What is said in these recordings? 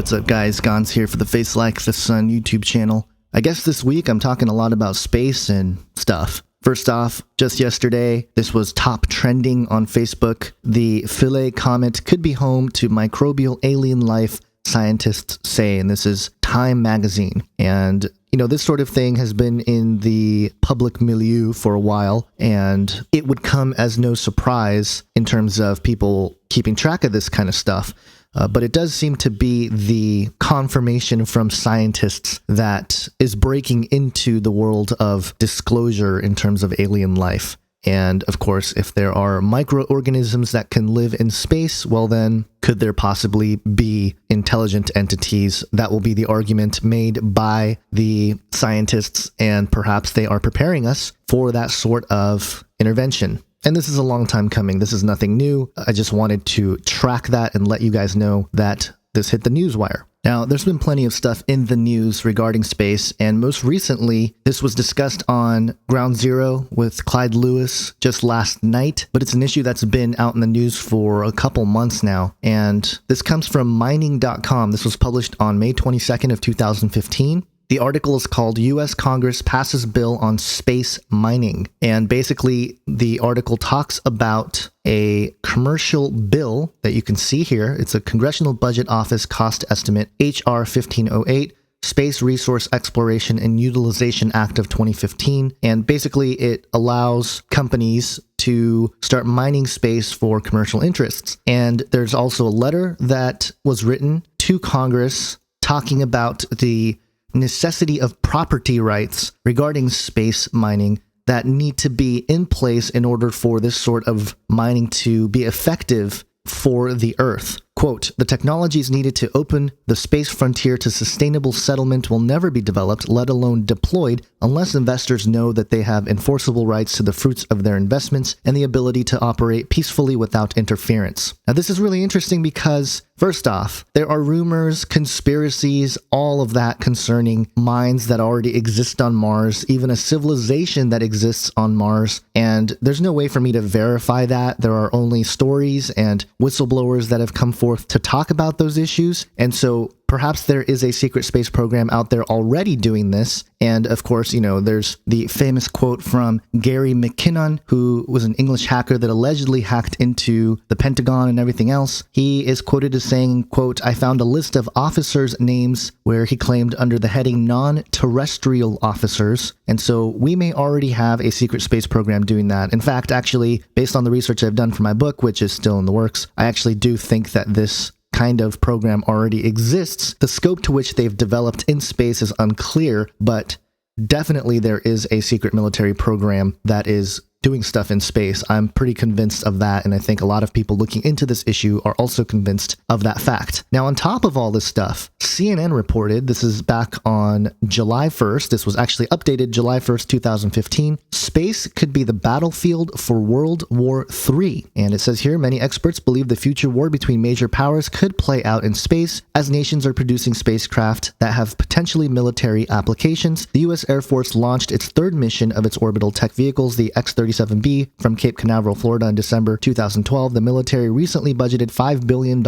what's up guys? Gons here for the Face Like the Sun YouTube channel. I guess this week I'm talking a lot about space and stuff. First off, just yesterday, this was top trending on Facebook. The Philae comet could be home to microbial alien life, scientists say, and this is Time magazine. And this sort of thing has been in the public milieu for a while, and it would come as no surprise in terms of people keeping track of this kind of stuff. But it does seem to be the confirmation from scientists that is breaking into the world of disclosure in terms of alien life. And of course, if there are microorganisms that can live in space, well then, could there possibly be intelligent entities? That will be the argument made by the scientists, and perhaps they are preparing us for that sort of intervention. And this is a long time coming. This is nothing new. I just wanted to track that and let you guys know that this hit the newswire. Now, there's been plenty of stuff in the news regarding space, and most recently, this was discussed on Ground Zero with Clyde Lewis just last night, but it's an issue that's been out in the news for a couple months now, and this comes from mining.com. This was published on May 22nd of 2015. The article is called U.S. Congress Passes Bill on Space Mining. And basically, the article talks about a commercial bill that you can see here. It's a Congressional Budget Office cost estimate, H.R. 1508, Space Resource Exploration and Utilization Act of 2015. And basically, it allows companies to start mining space for commercial interests. And there's also a letter that was written to Congress talking about the necessity of property rights regarding space mining that need to be in place in order for this sort of mining to be effective for the Earth. Quote, the technologies needed to open the space frontier to sustainable settlement will never be developed, let alone deployed, unless investors know that they have enforceable rights to the fruits of their investments and the ability to operate peacefully without interference. Now, this is really interesting because, first off, there are rumors, conspiracies, all of that concerning mines that already exist on Mars, even a civilization that exists on Mars, and there's no way for me to verify that. There are only stories and whistleblowers that have come forth to talk about those issues, and so perhaps there is a secret space program out there already doing this. And of course, there's the famous quote from Gary McKinnon, who was an English hacker that allegedly hacked into the Pentagon and everything else. He is quoted as saying, quote, I found a list of officers' names where he claimed under the heading non-terrestrial officers. And so we may already have a secret space program doing that. In fact, actually, based on the research I've done for my book, which is still in the works, I actually do think that this kind of program already exists. The scope to which they've developed in space is unclear, but definitely there is a secret military program that is doing stuff in space. I'm pretty convinced of that, and I think a lot of people looking into this issue are also convinced of that fact. Now, on top of all this stuff, CNN reported, this is back on July 1st, this was actually updated July 1st, 2015, space could be the battlefield for World War III. And it says here, many experts believe the future war between major powers could play out in space as nations are producing spacecraft that have potentially military applications. The U.S. Air Force launched its third mission of its orbital tech vehicles, the X-37B, from Cape Canaveral, Florida in December 2012. The military recently budgeted $5 billion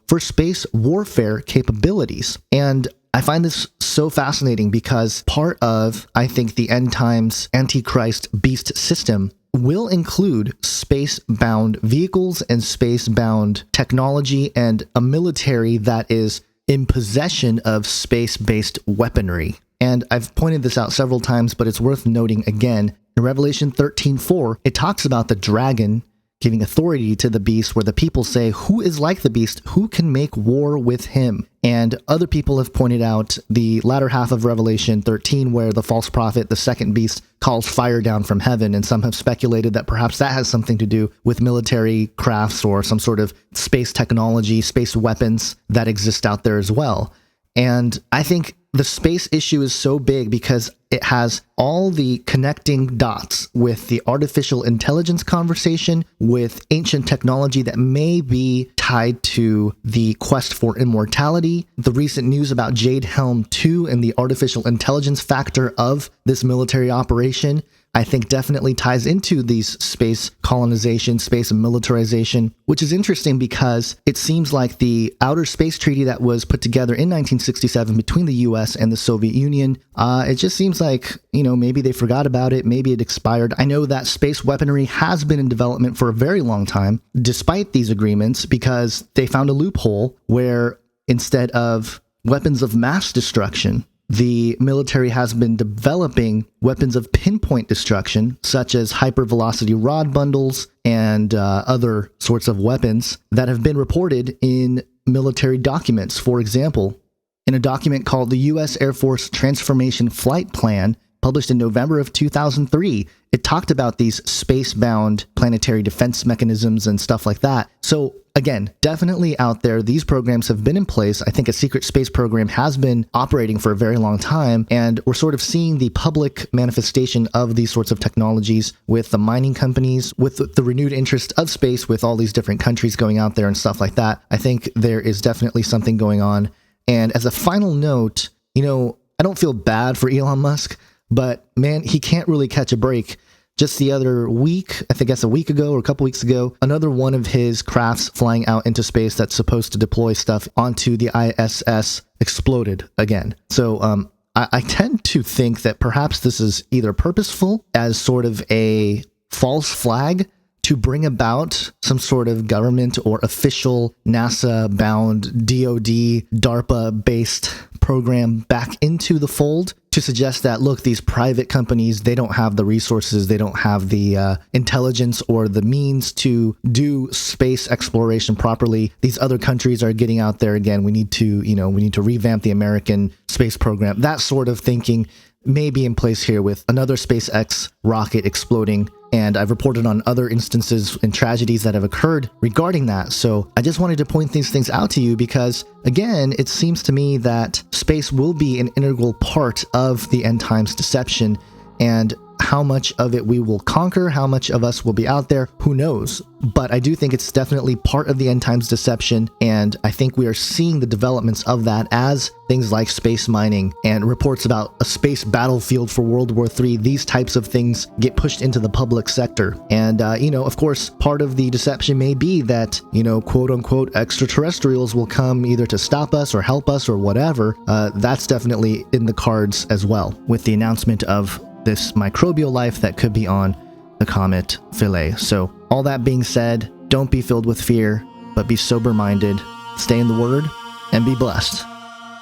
for space warfare capabilities. And I find this so fascinating because part of, I think, the end times Antichrist beast system will include space-bound vehicles and space-bound technology and a military that is in possession of space-based weaponry. And I've pointed this out several times, but it's worth noting again. In Revelation 13:4, it talks about the dragon giving authority to the beast, where the people say, who is like the beast? Who can make war with him? And other people have pointed out the latter half of Revelation 13, where the false prophet, the second beast, calls fire down from heaven. And some have speculated that perhaps that has something to do with military crafts or some sort of space technology, space weapons that exist out there as well. And I think the space issue is so big because it has all the connecting dots with the artificial intelligence conversation, with ancient technology that may be tied to the quest for immortality, the recent news about Jade Helm 2 and the artificial intelligence factor of this military operation, I think definitely ties into these space colonization, space militarization, which is interesting because it seems like the Outer Space Treaty that was put together in 1967 between the US and the Soviet Union, it just seems like, maybe they forgot about it, maybe it expired. I know that space weaponry has been in development for a very long time, despite these agreements, because they found a loophole where instead of weapons of mass destruction, the military has been developing weapons of pinpoint destruction, such as hypervelocity rod bundles and other sorts of weapons that have been reported in military documents. For example, in a document called the U.S. Air Force Transformation Flight Plan, published in November of 2003, it talked about these space-bound planetary defense mechanisms and stuff like that. So again, definitely out there, these programs have been in place. I think a secret space program has been operating for a very long time, and we're sort of seeing the public manifestation of these sorts of technologies with the mining companies, with the renewed interest of space, with all these different countries going out there and stuff like that. I think there is definitely something going on. And as a final note, I don't feel bad for Elon Musk, but man, he can't really catch a break. Just the other week, I think that's a week ago or a couple weeks ago, another one of his crafts flying out into space that's supposed to deploy stuff onto the ISS exploded again. So I tend to think that perhaps this is either purposeful as sort of a false flag to bring about some sort of government or official NASA-bound DoD, DARPA-based program back into the fold to suggest that, look, these private companies, they don't have the resources, they don't have the intelligence or the means to do space exploration properly. These other countries are getting out there again. We need to, we need to revamp the American space program. That sort of thinking may be in place here with another SpaceX rocket exploding. And I've reported on other instances and tragedies that have occurred regarding that. So I just wanted to point these things out to you because, again, it seems to me that space will be an integral part of the end times deception. And how much of it we will conquer, how much of us will be out there, who knows? But I do think it's definitely part of the end times deception, and I think we are seeing the developments of that as things like space mining and reports about a space battlefield for World War III, these types of things get pushed into the public sector. And, of course, part of the deception may be that, quote unquote, extraterrestrials will come either to stop us or help us or whatever. That's definitely in the cards as well, with the announcement of this microbial life that could be on the comet Philae. So all that being said, don't be filled with fear, but be sober-minded, stay in the Word, and be blessed.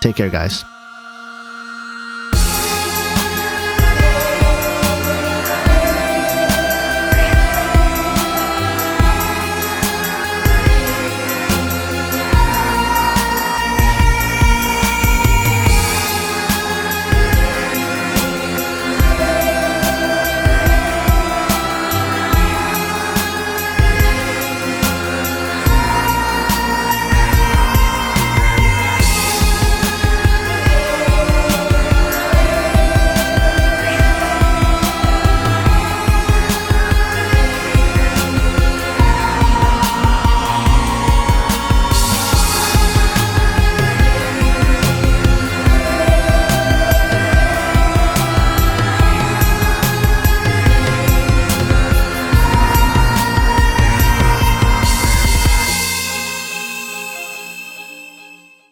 Take care, guys.